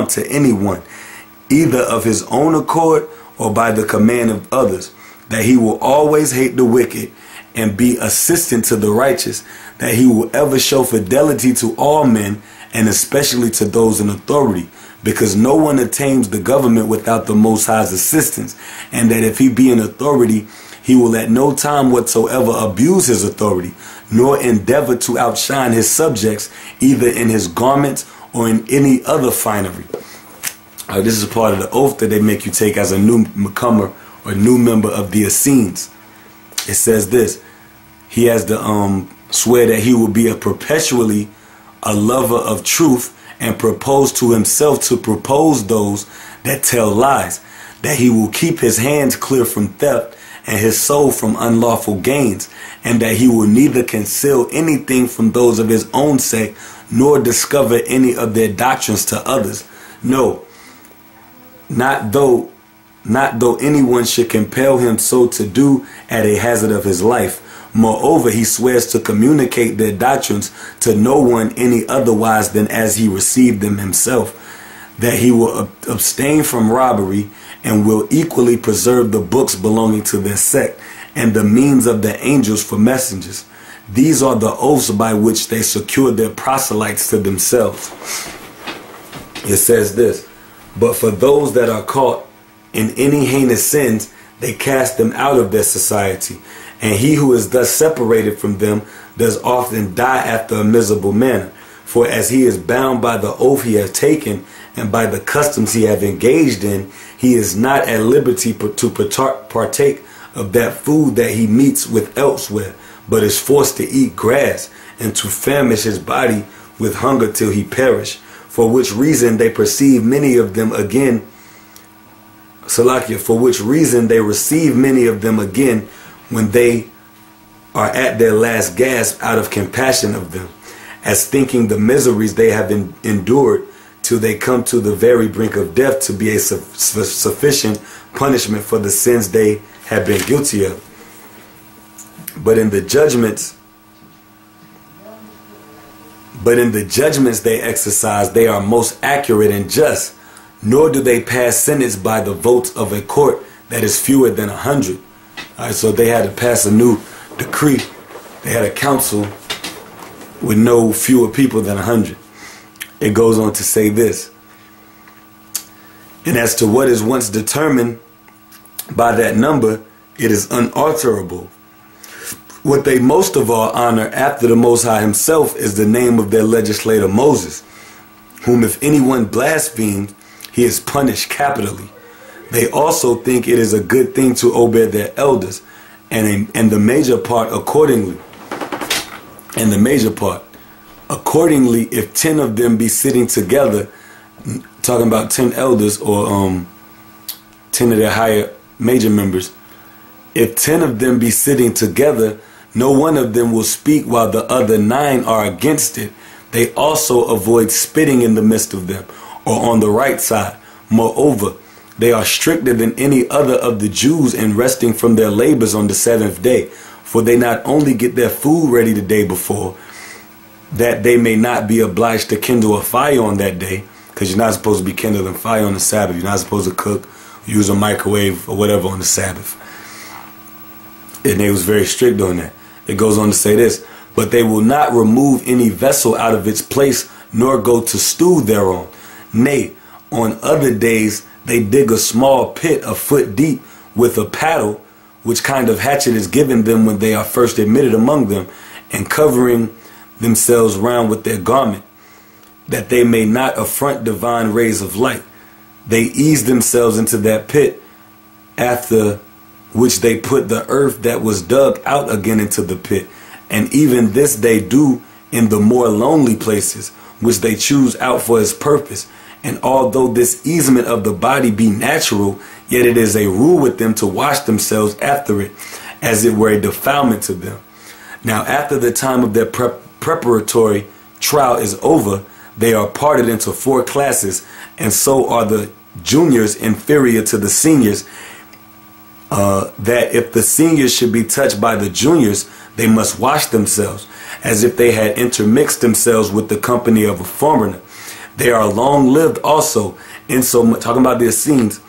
harm to anyone, either of his own accord or by the command of others, that he will always hate the wicked and be assistant to the righteous, that he will ever show fidelity to all men, and especially to those in authority, because no one attains the government without the Most High's assistance, and that if he be in authority, he will at no time whatsoever abuse his authority, nor endeavor to outshine his subjects, either in his garments or in any other finery. This is part of the oath that they make you take as a newcomer or new member of the Essenes. It says this: he has to swear that he will be perpetually a lover of truth, and propose to himself to propose those that tell lies, that he will keep his hands clear from theft and his soul from unlawful gains, and that he will neither conceal anything from those of his own sect, nor discover any of their doctrines to others. No, not though anyone should compel him so to do at a hazard of his life. Moreover, he swears to communicate their doctrines to no one any otherwise than as he received them himself, that he will abstain from robbery, and will equally preserve the books belonging to their sect, and the means of the angels for messengers. These are the oaths by which they secure their proselytes to themselves. It says this: but for those that are caught in any heinous sins, they cast them out of their society, and he who is thus separated from them does often die after a miserable manner. For as he is bound by the oath he has taken, and by the customs he have engaged in, he is not at liberty to partake of that food that he meets with elsewhere, but is forced to eat grass, and to famish his body with hunger till he perish. For which reason they perceive many of them again, for which reason they receive many of them again when they are at their last gasp, out of compassion of them, as thinking the miseries they have endured till they come to the very brink of death to be a sufficient punishment for the sins they have been guilty of. But in the judgments they exercise, they are most accurate and just, nor do they pass sentence by the votes of a court that is fewer than 100. Alright, so they had to pass a new decree. They had a council with no fewer people than 100. It goes on to say this: and as to what is once determined by that number, it is unalterable. What they most of all honor after the Most High himself is the name of their legislator Moses, whom if anyone blasphemes, he is punished capitally. They also think it is a good thing to obey their elders, and the major part accordingly. Accordingly, if 10 of them be sitting together, talking about 10 elders or 10 of their higher major members, if 10 of them be sitting together, no one of them will speak while the other 9 are against it. They also avoid spitting in the midst of them or on the right side. Moreover, they are stricter than any other of the Jews in resting from their labors on the 7th day. For they not only get their food ready the day before, that they may not be obliged to kindle a fire on that day, because you're not supposed to be kindling fire on the Sabbath. You're not supposed to cook, use a microwave or whatever on the Sabbath. And they was very strict on that. It goes on to say this: but they will not remove any vessel out of its place, nor go to stew thereon. Nay, on other days they dig a small pit a foot deep with a paddle, which kind of hatchet is given them when they are first admitted among them, and covering themselves round with their garment, that they may not affront divine rays of light. They ease themselves into that pit, after which they put the earth that was dug out again into the pit. And even this they do in the more lonely places, which they choose out for his purpose. And although this easement of the body be natural, yet it is a rule with them to wash themselves after it, as it were a defilement to them. Now after the time of their preparatory trial is over, they are parted into 4 classes, and so are the juniors inferior to the seniors, that if the seniors should be touched by the juniors, they must wash themselves, as if they had intermixed themselves with the company of a foreigner. They are long-lived also, talking about the Essenes,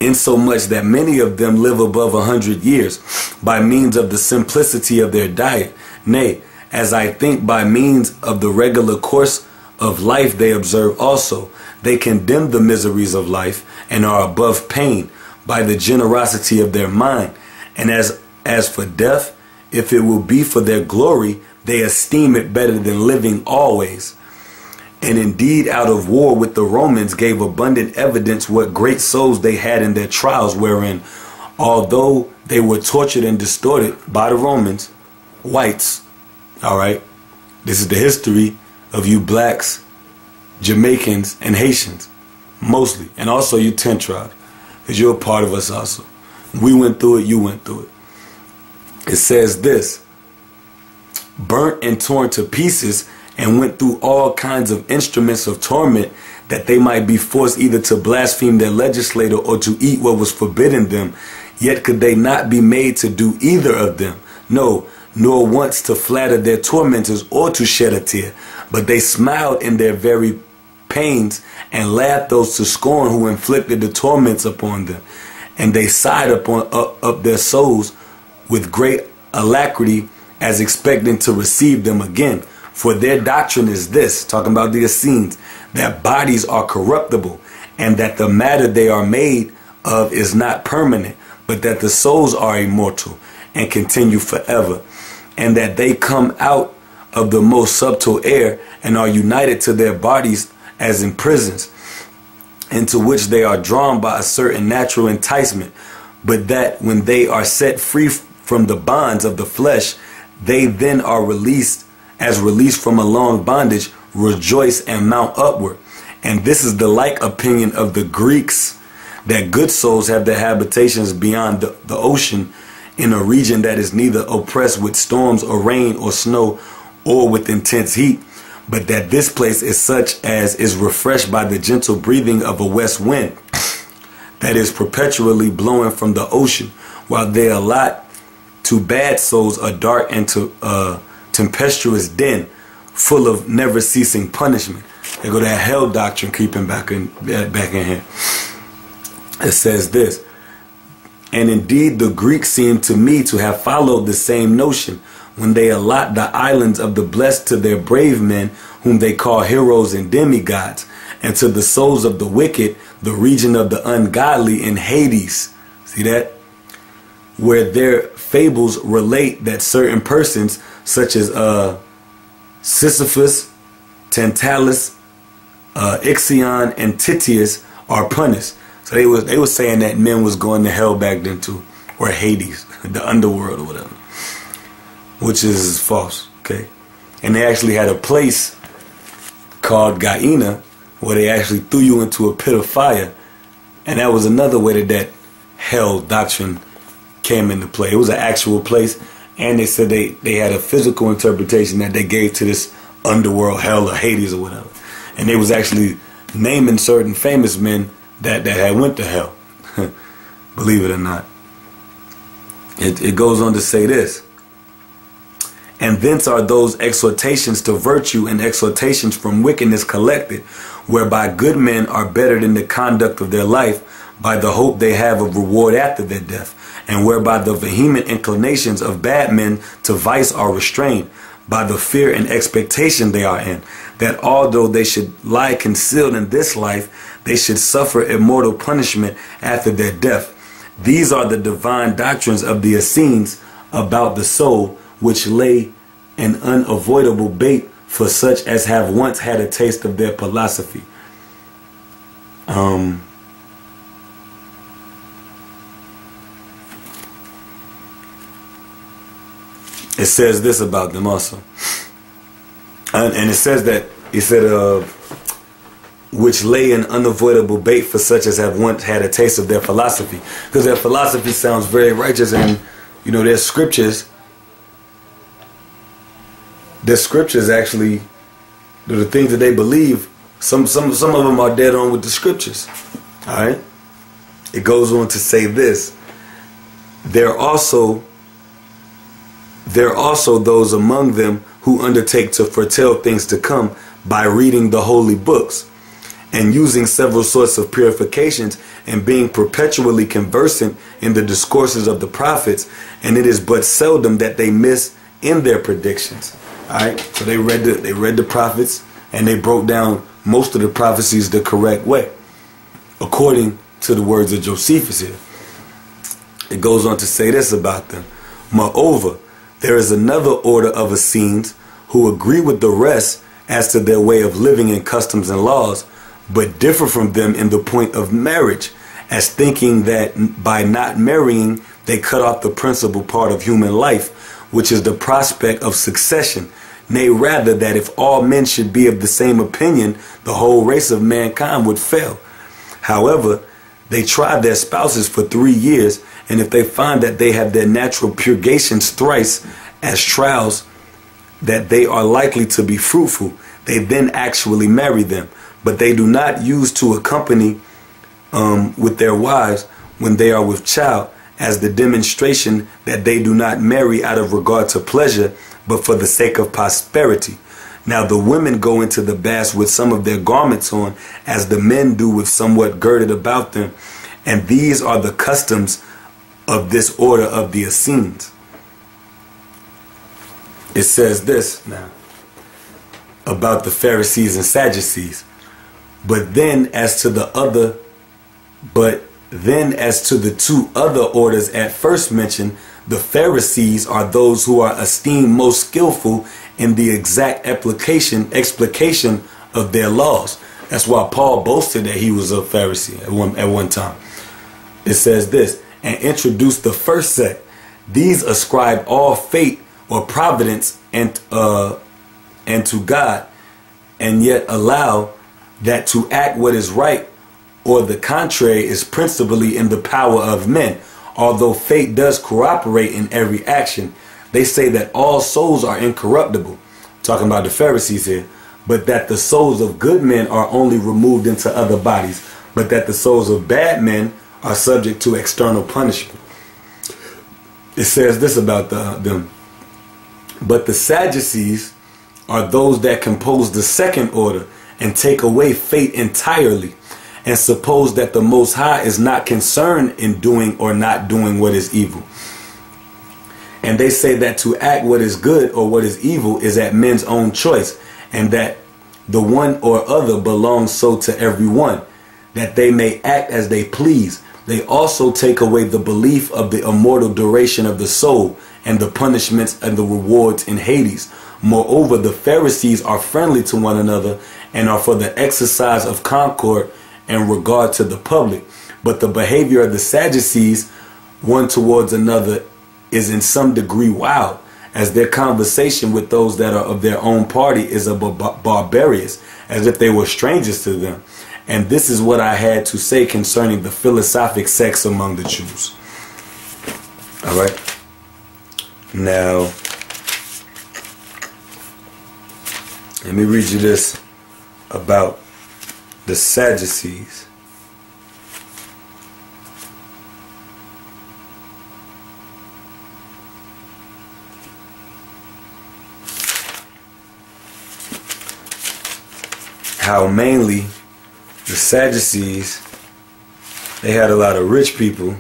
in so much that many of them live above 100 years by means of the simplicity of their diet. Nay, as I think by means of the regular course of life they observe also. They condemn the miseries of life and are above pain by the generosity of their mind. And as for death, if it will be for their glory, they esteem it better than living always. And indeed, out of war with the Romans gave abundant evidence what great souls they had in their trials, wherein, although they were tortured and distorted by the Romans, whites, all right, this is the history of you blacks, Jamaicans, and Haitians, mostly, and also you 10 tribes, because you're a part of us also. We went through it, you went through it. It says this: burnt and torn to pieces, and went through all kinds of instruments of torment, that they might be forced either to blaspheme their legislator or to eat what was forbidden them. Yet could they not be made to do either of them, no, nor once to flatter their tormentors or to shed a tear. But they smiled in their very pains, and laughed those to scorn who inflicted the torments upon them. And they sighed up their souls with great alacrity, as expecting to receive them again. For their doctrine is this, talking about the Essenes, that bodies are corruptible, and that the matter they are made of is not permanent, but that the souls are immortal and continue forever, and that they come out of the most subtle air and are united to their bodies as in prisons, into which they are drawn by a certain natural enticement, but that when they are set free from the bonds of the flesh, they then are released from a long bondage, rejoice and mount upward. And this is the like opinion of the Greeks, that good souls have their habitations beyond the ocean, in a region that is neither oppressed with storms or rain or snow or with intense heat, but that this place is such as is refreshed by the gentle breathing of a west wind that is perpetually blowing from the ocean, while they allot to bad souls a dark and tempestuous den full of never ceasing punishment. They go that hell doctrine creeping back in here. It says this: and indeed the Greeks seem to me to have followed the same notion when they allot the islands of the blessed to their brave men, whom they call heroes and demigods, and to the souls of the wicked the region of the ungodly in Hades. See that? Where their fables relate that certain persons such as Sisyphus, Tantalus, Ixion, and Titius are punished. So they were saying that men was going to hell back then too, or Hades, the underworld or whatever, which is false. Okay, and they actually had a place called Gehenna where they actually threw you into a pit of fire, and that was another way that hell doctrine came into play. It was an actual place, and they said they had a physical interpretation that they gave to this underworld, hell or Hades or whatever, and they was actually naming certain famous men that had went to hell. Believe it or not. It goes on to say this: and thence are those exhortations to virtue and exhortations from wickedness collected, whereby good men are bettered in the conduct of their life by the hope they have of reward after their death, and whereby the vehement inclinations of bad men to vice are restrained by the fear and expectation they are in, that although they should lie concealed in this life, they should suffer immortal punishment after their death. These are the divine doctrines of the Essenes about the soul, which lay an unavoidable bait for such as have once had a taste of their philosophy. It says this about them also. And it says that, he said, which lay an unavoidable bait for such as have once had a taste of their philosophy. Because their philosophy sounds very righteous, and, you know, their scriptures actually, the things that they believe, some of them are dead on with the scriptures. Alright? It goes on to say this: there are also those among them who undertake to foretell things to come by reading the holy books and using several sorts of purifications and being perpetually conversant in the discourses of the prophets, and it is but seldom that they miss in their predictions. All right, so they read the prophets and they broke down most of the prophecies the correct way, according to the words of Josephus here. It goes on to say this about them. Moreover, there is another order of Essenes who agree with the rest as to their way of living and customs and laws, but differ from them in the point of marriage, as thinking that by not marrying they cut off the principal part of human life, which is the prospect of succession. Nay, rather, that if all men should be of the same opinion, the whole race of mankind would fail. However, they try their spouses for 3 years, and if they find that they have their natural purgations thrice as trials, that they are likely to be fruitful, they then actually marry them. But they do not use to accompany with their wives when they are with child, as the demonstration that they do not marry out of regard to pleasure, but for the sake of prosperity. Now the women go into the baths with some of their garments on, as the men do with somewhat girded about them. And these are the customs of this order of the Essenes. It says this now about the Pharisees and Sadducees. But then as to the two other orders at first mentioned, the Pharisees are those who are esteemed most skillful in the exact explication of their laws. That's why Paul boasted that he was a Pharisee at one time. It says this, and introduced the first sect. These ascribe all fate or providence and to God, and yet allow that to act what is right or the contrary is principally in the power of men. Although fate does cooperate in every action, they say that all souls are incorruptible, talking about the Pharisees here, but that the souls of good men are only removed into other bodies, but that the souls of bad men are subject to external punishment. It says this about them. But the Sadducees are those that compose the second order and take away fate entirely, and suppose that the Most High is not concerned in doing or not doing what is evil. And they say that to act what is good or what is evil is at men's own choice, and that the one or other belongs so to everyone, that they may act as they please. They also take away the belief of the immortal duration of the soul and the punishments and the rewards in Hades. Moreover, the Pharisees are friendly to one another and are for the exercise of concord and regard to the public. But the behavior of the Sadducees, one towards another, is in some degree wild, as their conversation with those that are of their own party is barbarous, as if they were strangers to them. And this is what I had to say concerning the philosophic sects among the Jews. All right. Now, let me read you this about the Sadducees. How mainly the Sadducees, they had a lot of rich people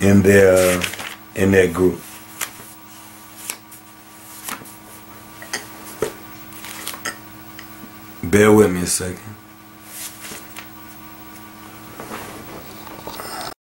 in their group. Bear with me a second.